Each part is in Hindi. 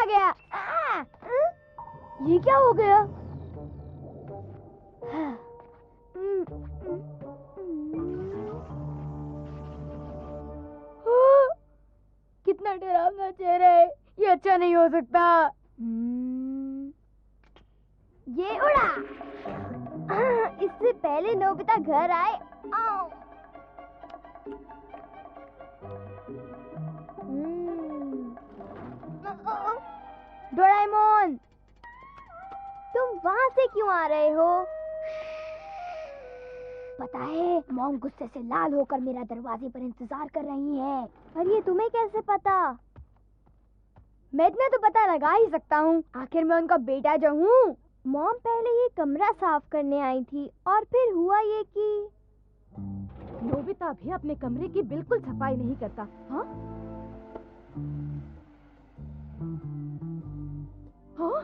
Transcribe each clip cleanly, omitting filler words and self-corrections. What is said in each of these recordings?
गया। ये क्या हो गया? कितना डरावना चेहरा है, ये अच्छा नहीं हो सकता। ये उड़ा। इससे पहले नोबिता घर आए। डोरेमोन, तुम वहां से क्यों आ रहे हो? पता है, मॉम गुस्से से लाल होकर मेरा दरवाजे पर इंतजार कर रही है। पर ये तुम्हें कैसे पता? मैं इतना तो पता लगा ही सकता हूँ, आखिर मैं उनका बेटा जो हूँ। मॉम पहले ये कमरा साफ करने आई थी और फिर हुआ ये कि नोबिता भी अपने कमरे की बिल्कुल सफाई नहीं करता। हाँ? हाँ?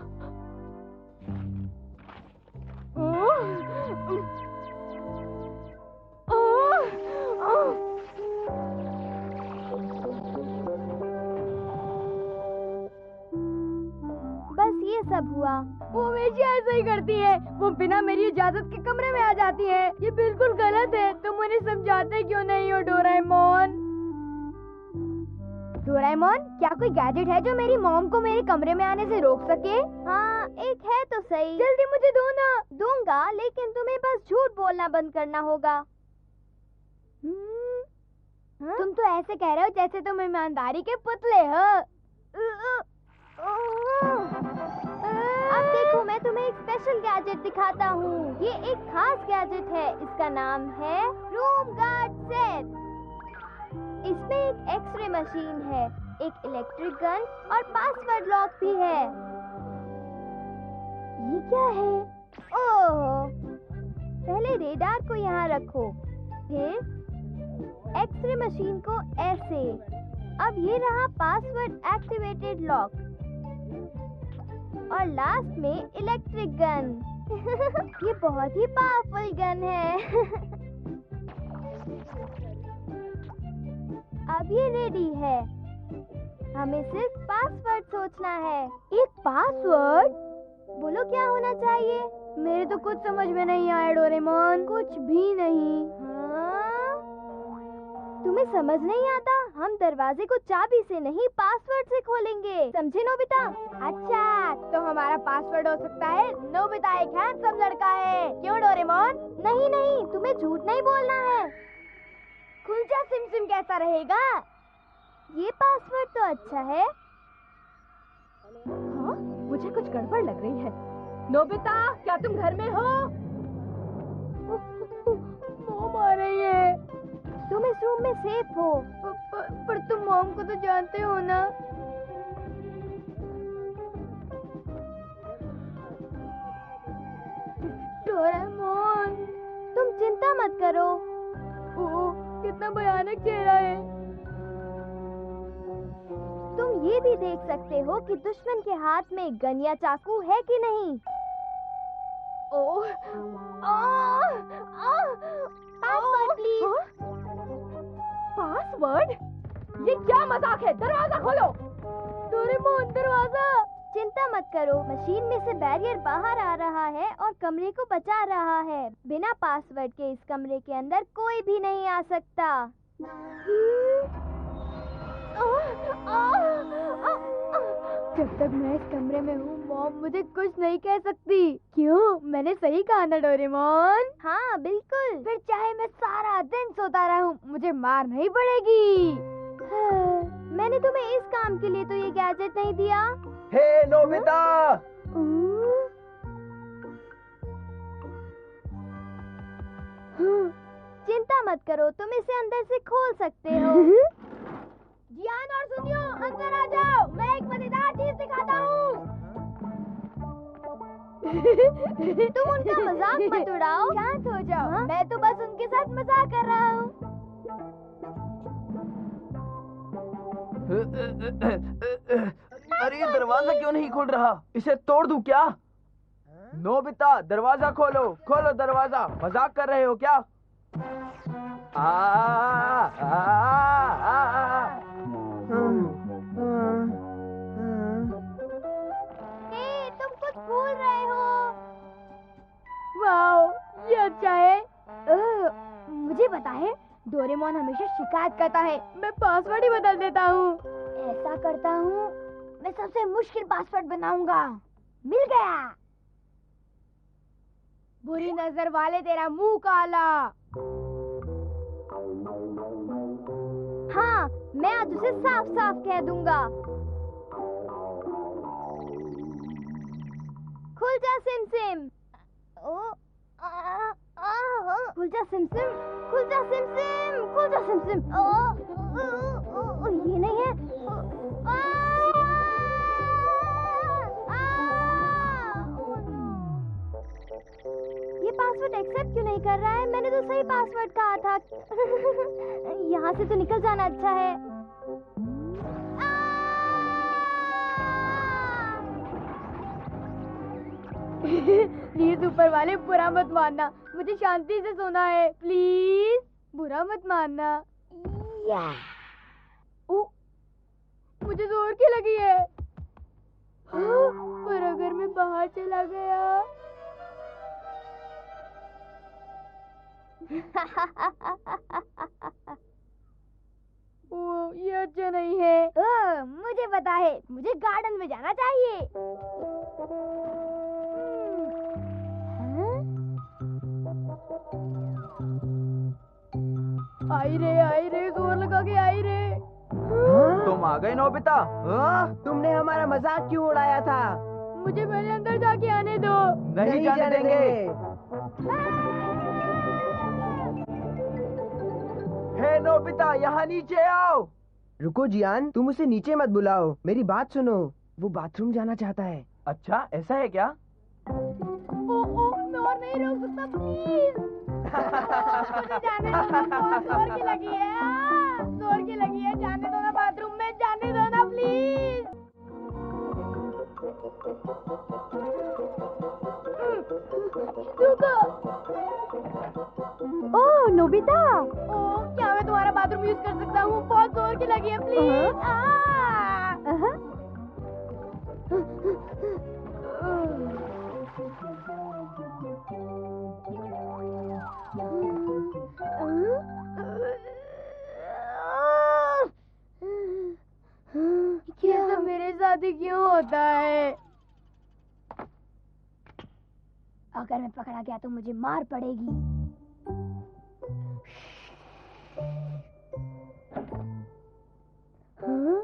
बस ये सब हुआ। वो हमेशा ऐसा ही करती है, वो बिना मेरी इजाजत के कमरे में आ जाती है। ये बिल्कुल गलत है, तुम उन्हें समझाते क्यों नहीं हो डोरेमोन? डोरेमोन, क्या कोई गैजेट है जो मेरी मॉम को मेरे कमरे में आने से रोक सके? हाँ, एक है तो सही। जल्दी मुझे दो ना। दूंगा, लेकिन तुम्हें बस झूठ बोलना बंद करना होगा। तुम तो ऐसे कह रहे हो जैसे तुम ईमानदारी के पुतले हो। अब देखो, मैं तुम्हें एक स्पेशल गैजेट दिखाता हूँ। ये एक खास गैजेट है, इसका नाम है रूम गार्ड सेट। इसमें एक एक्सरे मशीन है, एक इलेक्ट्रिक गन और पासवर्ड लॉक भी है। ये क्या है? ओह, पहले रेडार को यहाँ रखो, फिर एक्सरे मशीन को ऐसे। अब ये रहा पासवर्ड एक्टिवेटेड लॉक और लास्ट में इलेक्ट्रिक गन। ये बहुत ही पावरफुल गन है। अब ये रेडी है, हमें सिर्फ पासवर्ड सोचना है। एक पासवर्ड? बोलो क्या होना चाहिए? मेरे तो कुछ समझ में नहीं आया डोरेमोन, कुछ भी नहीं। हाँ? तुम्हें समझ नहीं आता? हम दरवाजे को चाबी से नहीं पासवर्ड से खोलेंगे, समझे नोबिता? अच्छा, तो हमारा पासवर्ड हो सकता है नोबिता एक हैंडसम लड़का है, क्यों डोरेमोन? नहीं नहीं, तुम्हें झूठ नहीं बोलना है। खुल जा सिम सिम, कैसा रहेगा? ये पासवर्ड तो अच्छा है। हाँ? मुझे कुछ गड़बड़ लग रही है। नोबिता, क्या तुम घर में हो? मॉम आ रही है। तुम इस रूम में सेफ हो। पर तुम मॉम को तो जानते हो ना? डोरेमोन, तुम चिंता मत करो। ओह, कितना भयानक चेहरा है। तुम ये भी देख सकते हो कि दुश्मन के हाथ में गन या चाकू है कि नहीं। ओह, पासवर्ड प्लीज। पासवर्ड? ये क्या मजाक है? दरवाजा खोलो। डोरेमोन, दरवाजा। चिंता मत करो, मशीन में से बैरियर बाहर आ रहा है और कमरे को बचा रहा है। बिना पासवर्ड के इस कमरे के अंदर कोई भी नहीं आ सकता। जब तक मैं इस कमरे में हूँ, मॉम मुझे कुछ नहीं कह सकती। क्यों? मैंने सही कहा ना डोरेमोन? हाँ बिल्कुल। फिर चाहे मैं सारा दिन सोता रहूं, मुझे मार नहीं पड़ेगी। मैंने तुम्हें इस काम के लिए तो ये गैजेट नहीं दिया। हे नोबिता! चिंता मत करो, तुम इसे अंदर से खोल सकते हो। जियान और सुनियो, अंदर आ जाओ, मैं एक मजेदार चीज दिखाता हूँ। तुम उनका मजाक मत उड़ाओ, शांत हो जाओ। हाँ? मैं तो बस उनके साथ मजाक कर रहा हूँ। अरे ये दरवाजा क्यों नहीं खुल रहा? इसे तोड़ दूं क्या? नोबिता, दरवाजा खोलो, खोलो दरवाजा। मजाक कर रहे हो क्या? हमेशा शिकायत करता है। मैं पासवर्ड ही बदल देता हूँ। ऐसा करता हूँ, मैं सबसे मुश्किल पासवर्ड बनाऊंगा। मिल गया। बुरी नजर वाले तेरा मुंह काला। हाँ, मैं आज उसे साफ साफ कह दूंगा। खुल जा सिम सिम। खुल जा सिम सिम, खुल जा सिम सिम, खुल जा सिम सिम। ये नहीं है। ये पासवर्ड एक्सेप्ट क्यों नहीं कर रहा है? मैंने तो सही पासवर्ड कहा था। यहाँ से तो निकल जाना अच्छा है। प्लीज ऊपर वाले बुरा मत मानना, मुझे शांति से सोना है। प्लीज बुरा मत मानना। मुझे जोर की लगी है। पर अगर मैं बाहर चला गया। ओ, ये अच्छा नहीं है। मुझे पता है, मुझे गार्डन में जाना चाहिए। आई रे, जोर लगा के आई रे। तुम आ गए नोबिता। तुमने हमारा मजाक क्यों उड़ाया था? मुझे पहले अंदर जाके आने दो। नहीं जाने देंगे। हे नोबिता, यहाँ नीचे आओ। रुको जियान, तुम उसे नीचे मत बुलाओ। मेरी बात सुनो, वो बाथरूम जाना चाहता है। अच्छा, ऐसा है क्या? मैं और नहीं रोक सकता, प्लीज। मुझे जाने दो, बहुत जोर की लगी है। जोर की लगी है, जाने दो ना बाथरूम में, जाने दो ना प्लीज। Oh Nobita. ओह, क्या मैं तुम्हारा बाथरूम यूज कर सकता हूँ? बहुत जोर की लगी है, प्लीज। ये सब मेरे साथ ही क्यों होता है? अगर मैं पकड़ा गया तो मुझे मार पड़ेगी। हाँ?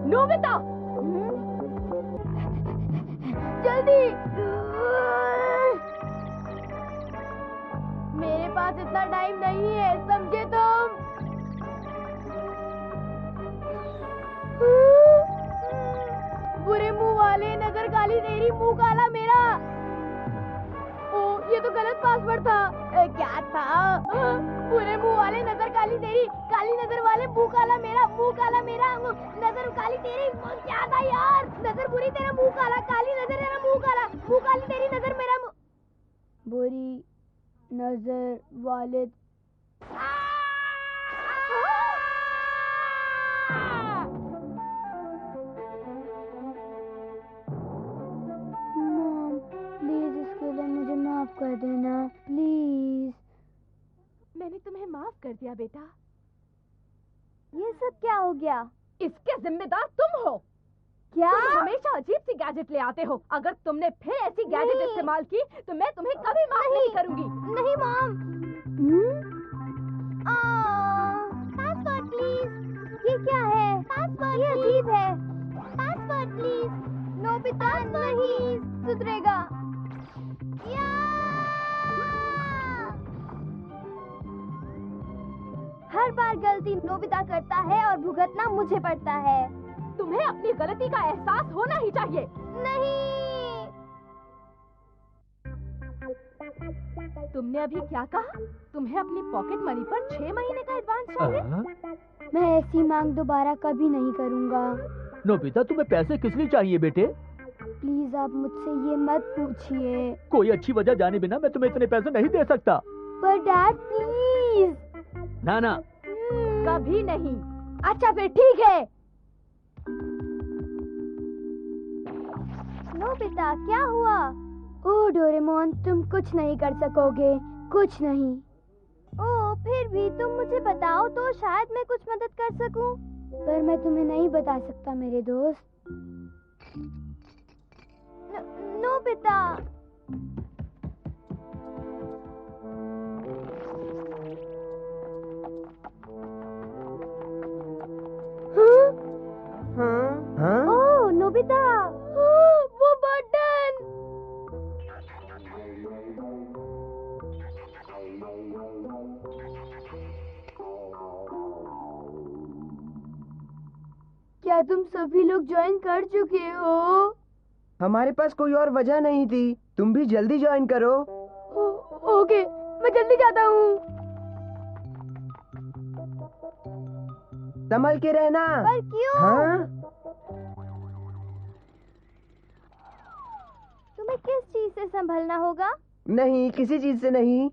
नोबिता, जल्दी। मेरे पास इतना टाइम नहीं है, समझे तुम? बुरे मुंह वाले, नजर काली तेरी, मुंह काला मेरा। ओ, ये तो गलत पासवर्ड था। क्या था? बुरे मुंह वाले, नजर काली तेरी, काली नजर वाले, मुंह काला मेरा, मुंह काला मेरा, नजर काली तेरी। क्या था यार? नजर बुरी, तेरा मुंह काला, काली नजर, तेरा मुंह काला, मुंह काली तेरी, नजर मेरा मुंह। बुरी नजर वाले। मॉम, प्लीज इसके लिए मुझे माफ कर देना, प्लीज। मैंने तुम्हें माफ कर दिया बेटा। ये सब क्या हो गया? इसके जिम्मेदार तुम हो। क्या? तुम हमेशा अजीब सी गैजेट ले आते हो। अगर तुमने फिर ऐसी गैजेट नहीं। इस्तेमाल की तो मैं तुम्हें कभी माफ नहीं करूंगी। नहीं मॉम। Password please. ये क्या है? पासवर्ड, ये अजीब है। Password please. नोबिता नहीं सुधरेगा। हर बार गलती नोबिता करता है और भुगतना मुझे पड़ता है। तुम्हें अपनी गलती का एहसास होना ही चाहिए। नहीं। तुमने अभी क्या कहा? तुम्हें अपनी पॉकेट मनी पर 6 महीने का एडवांस चाहिए? मैं ऐसी मांग दोबारा कभी नहीं करूंगा। नोबिता, तुम्हें पैसे किस लिए चाहिए बेटे? प्लीज आप मुझसे ये मत पूछिए। कोई अच्छी वजह जाने बिना मैं तुम्हें इतने पैसे नहीं दे सकता। पर डैड प्लीज। ना ना, कभी नहीं। अच्छा फिर ठीक है। नोबिता क्या हुआ? ओह डोरेमोन, तुम कुछ नहीं कर सकोगे, कुछ नहीं। ओह फिर भी तुम मुझे बताओ तो शायद मैं कुछ मदद कर सकूं। पर मैं तुम्हें नहीं बता सकता मेरे दोस्त। नोबिता। हाँ? ओह नोबिता, वो बटन। क्या तुम सभी लोग ज्वाइन कर चुके हो? हमारे पास कोई और वजह नहीं थी, तुम भी जल्दी ज्वाइन करो। ओके, मैं जल्दी जाता हूँ। संभल के रहना। पर क्यों? हाँ? तुम्हें किस चीज से संभलना होगा? नहीं, किसी चीज से नहीं।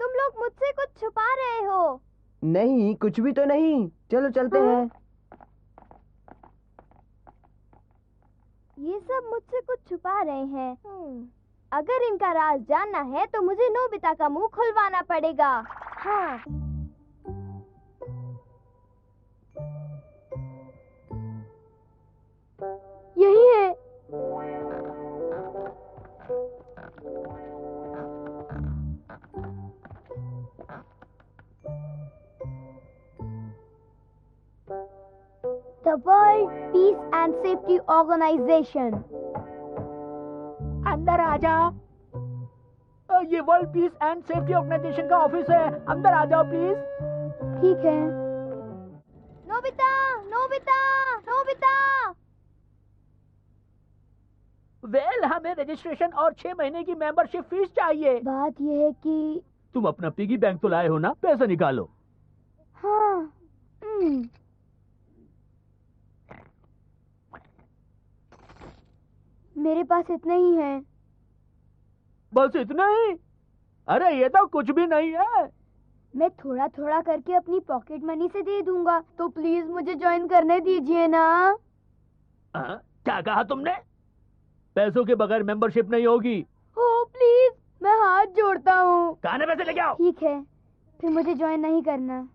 तुम लोग मुझसे कुछ छुपा रहे हो। नहीं, कुछ भी तो नहीं। चलो चलते हैं। ये सब मुझसे कुछ छुपा रहे हैं। अगर इनका राज जानना है तो मुझे नोबिता का मुंह खुलवाना पड़ेगा। हाँ। यही है। The World Peace and Safety Organization. अंदर आ जाओ। ये world peace and safety organisation का ऑफिस है, अंदर आ जाओ प्लीज। ठीक है। Nobita, Nobita, Nobita. वेल, हमें रजिस्ट्रेशन और 6 महीने की मेंबरशिप फीस चाहिए। बात यह है कि तुम अपना पिगी बैंक तो लाए हो ना, पैसा निकालो। हाँ। मेरे पास इतने ही हैं। बस इतना ही? अरे ये तो कुछ भी नहीं है। मैं थोड़ा थोड़ा करके अपनी पॉकेट मनी से दे दूंगा, तो प्लीज मुझे ज्वाइन करने दीजिए ना। क्या कहा तुमने? पैसों के बगैर मेंबरशिप नहीं होगी। ओ प्लीज, मैं हाथ जोड़ता हूँ। कहां पैसे लेके आओ। ठीक है, फिर मुझे ज्वाइन नहीं करना।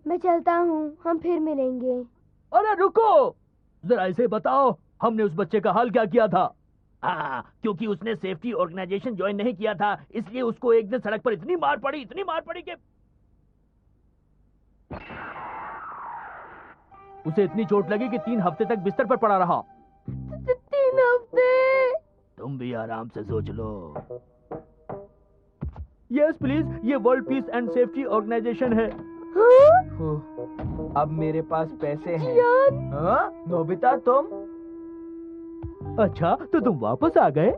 मैं चलता हूँ, हम फिर मिलेंगे। अरे रुको, जरा ऐसे बताओ, हमने उस बच्चे का हाल क्या किया था? क्योंकि उसने सेफ्टी ऑर्गेनाइजेशन ज्वाइन नहीं किया था, इसलिए उसको एक दिन सड़क पर इतनी मार पड़ी कि उसे इतनी चोट लगी कि 3 हफ्ते तक बिस्तर पर पड़ा रहा। 3 हफ्ते? तुम भी आराम से सोच लो। यस प्लीज, ये world peace and safety organisation है। अब मेरे पास पैसे हैं। जियान। हाँ? नोबिता तुम? अच्छा, तो तुम वापस आ गए?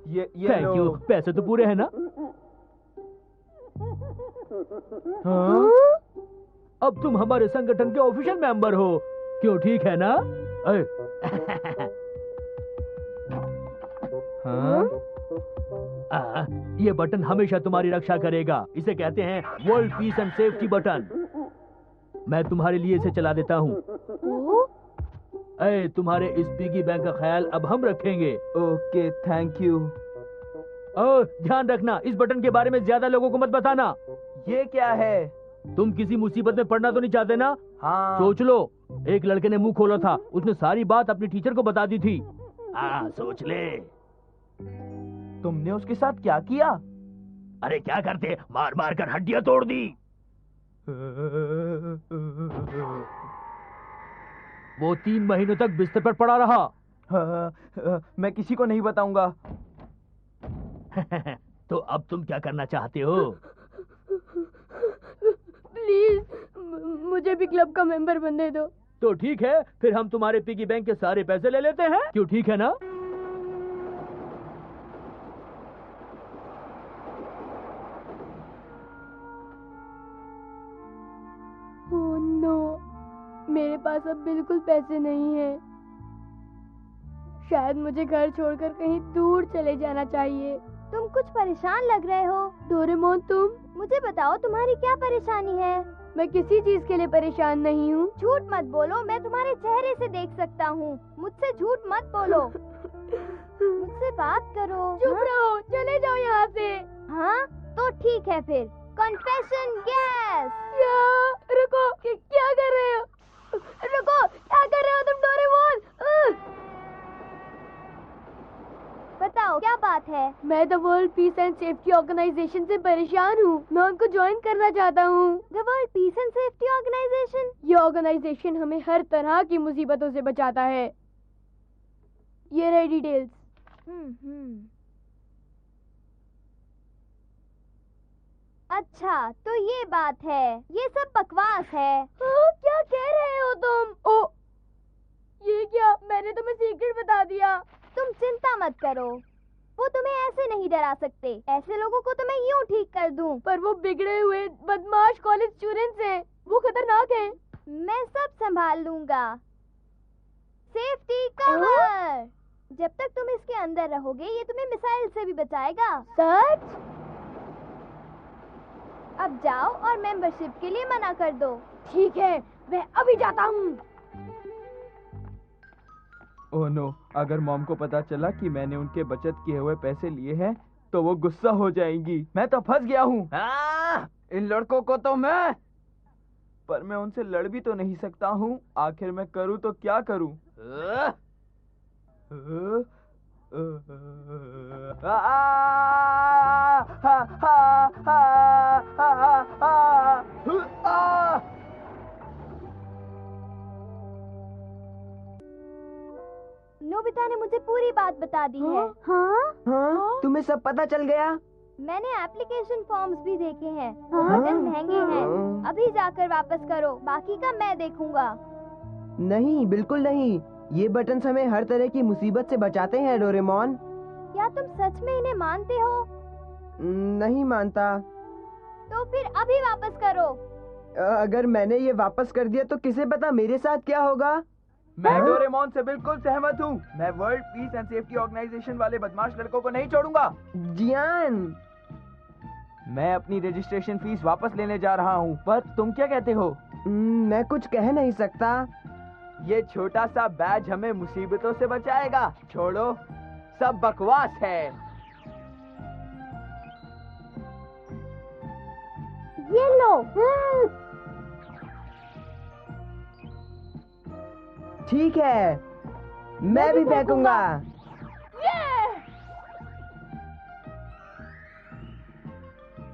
ये थैंक यू। पैसे तो पूरे हैं ना? हाँ? अब तुम हमारे संगठन के ऑफिशियल मेंबर हो, क्यों? ठीक है ना? हाँ? ये बटन हमेशा तुम्हारी रक्षा करेगा। इसे कहते हैं world peace and safety button. मैं तुम्हारे लिए इसे चला देता हूँ। तुम्हारे इस पिगी बैंक का ख्याल अब हम रखेंगे। Okay, thank you. ध्यान रखना, इस बटन के बारे में ज्यादा लोगों को मत बताना। ये क्या है? तुम किसी मुसीबत में पड़ना तो नहीं चाहते ना? हाँ। सोच लो, एक लड़के ने मुंह खोला था, उसने सारी बात अपनी टीचर को बता दी थी। सोच ले। तुमने उसके साथ क्या किया? अरे क्या करते, मार मार कर हड्डियां तोड़ दी। वो 3 महीनों तक बिस्तर पर पड़ा रहा। मैं किसी को नहीं बताऊंगा। तो अब तुम क्या करना चाहते हो? प्लीज मुझे भी क्लब का मेंबर बनने दो। तो ठीक है, फिर हम तुम्हारे पिगी बैंक के सारे पैसे ले लेते हैं, क्यों? ठीक है ना? ओह नो, मेरे पास अब बिल्कुल पैसे नहीं हैं। शायद मुझे घर छोड़कर कहीं दूर चले जाना चाहिए। तुम कुछ परेशान लग रहे हो। डोरेमोन तुम? मुझे बताओ तुम्हारी क्या परेशानी है। मैं किसी चीज के लिए परेशान नहीं हूँ। झूठ मत बोलो, मैं तुम्हारे चेहरे से देख सकता हूँ। मुझसे झूठ मत बोलो। मुझसे बात करो। चुप रहो, चले जाओ यहाँ से। हाँ तो ठीक है फिर। Confession gas. रुको, क्या कर रहे हो? रुको, क्या कर रहे हो तुम डोरेमोन? बताओ क्या बात है। मैं the world peace and safety organisation से परेशान हूँ। मैं उनको ज्वाइन करना चाहता हूँ। The world peace and safety organisation? ये ऑर्गेनाइजेशन हमें हर तरह की मुसीबतों से बचाता है। ये रही डिटेल्स। अच्छा तो ये बात है। ये सब बकवास है। क्या कह रहे हो तुम? ओ, ये क्या? मैंने तुम्हें सीक्रेट बता दिया। तुम चिंता मत करो, वो तुम्हें ऐसे नहीं डरा सकते। ऐसे लोगों को तो मैं यूं ठीक कर दूं। पर वो बिगड़े हुए बदमाश कॉलेज स्टूडेंट्स हैं। वो खतरनाक हैं। मैं सब संभाल लूंगा। Safety cover. जब तक तुम इसके अंदर रहोगे ये तुम्हें मिसाइल से भी बचाएगा। सच? अब जाओ और मेंबरशिप के लिए मना कर दो। ठीक है, मैं अभी जाता हूँ। ओह नो, अगर मॉम को पता चला कि मैंने उनके बचत किए हुए पैसे लिए हैं तो वो गुस्सा हो जाएंगी। मैं तो फंस गया हूँ। इन लड़कों को तो मैं, पर मैं उनसे लड़ भी तो नहीं सकता हूँ। आखिर मैं करूँ तो क्या करूँ? नोबिता ने मुझे पूरी बात बता दी है। हाँ? हाँ? तुम्हें सब पता चल गया? मैंने एप्लीकेशन फॉर्म्स भी देखे हैं। हाँ? बटन महंगे हैं। अभी जाकर वापस करो, बाकी का मैं देखूंगा। नहीं, बिल्कुल नहीं। ये बटन्स हमें हर तरह की मुसीबत से बचाते हैं डोरेमोन। क्या तुम सच में इन्हें मानते हो? नहीं मानता। तो फिर अभी वापस करो। अगर मैंने ये वापस कर दिया तो किसे पता मेरे साथ क्या होगा। मैं डोरेमोन से बिल्कुल सहमत हूँ। मैं world peace and safety organisation वाले बदमाश लड़कों को नहीं छोड़ूंगा। जियान, मैं अपनी रजिस्ट्रेशन फीस वापस लेने जा रहा हूँ, पर तुम क्या कहते हो? मैं कुछ कह नहीं सकता। ये छोटा सा बैज हमें मुसीबतों से बचाएगा। छोड़ो, सब बकवास है। ये लो। ठीक है, मैं भी फेंकूंगा।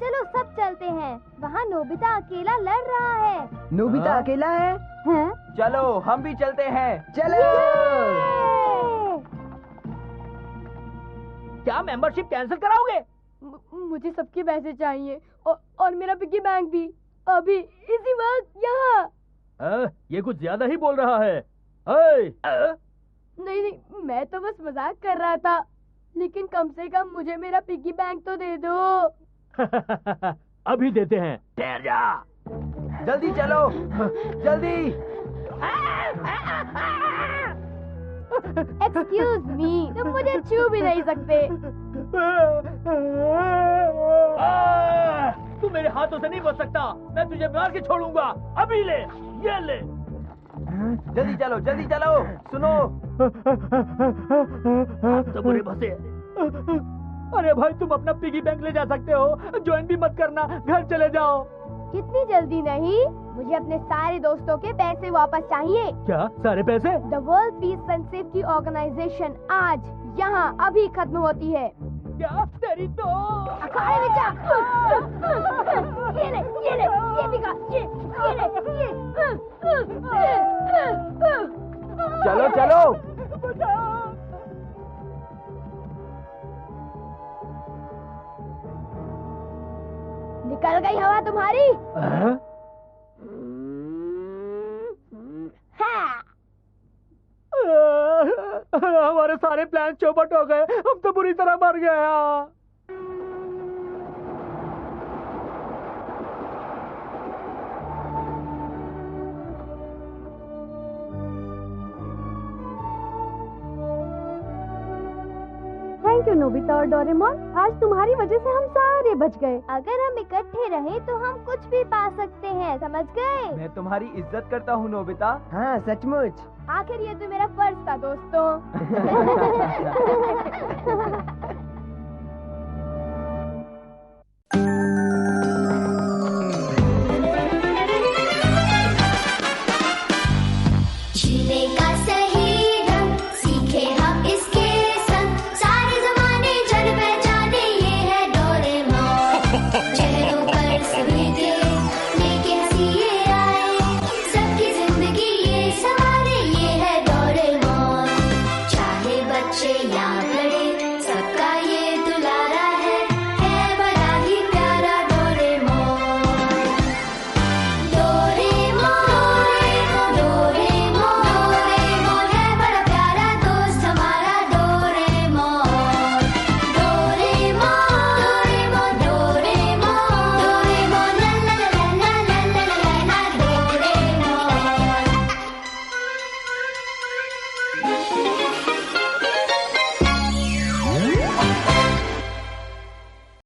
चलो सब चलते हैं। वहाँ नोबिता अकेला लड़ रहा है। नोबिता हाँ? अकेला है? हैं? चलो हम भी चलते हैं। चलो। क्या मेंबरशिप कैंसिल कराओगे? मुझे सबके पैसे चाहिए और मेरा पिग्गी बैंक भी। अभी इसी वक्त यहाँ। ये कुछ ज्यादा ही बोल रहा है। नहीं, मैं तो बस मजाक कर रहा था। लेकिन कम से कम मुझे मेरा पिग्गी बैंक तो दे दो। अभी देते हैं, ठहर जा। जल्दी चलो, जल्दी। एक्सक्यूज मी, तुम मुझे छू भी नहीं सकते। तू मेरे हाथों से नहीं बच सकता। मैं तुझे मार के छोड़ूंगा। अभी ले, ये ले। जल्दी चलो, जल्दी चलो। सुनो, तो बुरे भसे। अरे भाई, तुम अपना पिगी बैंक ले जा सकते हो। ज्वाइन भी मत करना, घर चले जाओ। कितनी जल्दी नहीं, मुझे अपने सारे दोस्तों के पैसे वापस चाहिए। क्या सारे पैसे? The world peace and safety organisation आज यहाँ अभी खत्म होती है। क्या तेरी तो अखाड़े में जा। ये ले, ये भी खा, ये ले, चलो चलो। निकल गई हवा तुम्हारी। हमारे सारे प्लान चौपट हो गए। हम तो बुरी तरह मर गया। थैंक थैंक यू नोबिता और डोरेमोन, आज तुम्हारी वजह से हम सारे बच गए। अगर हम इकट्ठे रहें तो हम कुछ भी पा सकते हैं, समझ गए? मैं तुम्हारी इज्जत करता हूँ नोबिता। हाँ सचमुच। आखिर ये तो मेरा फर्ज था दोस्तों।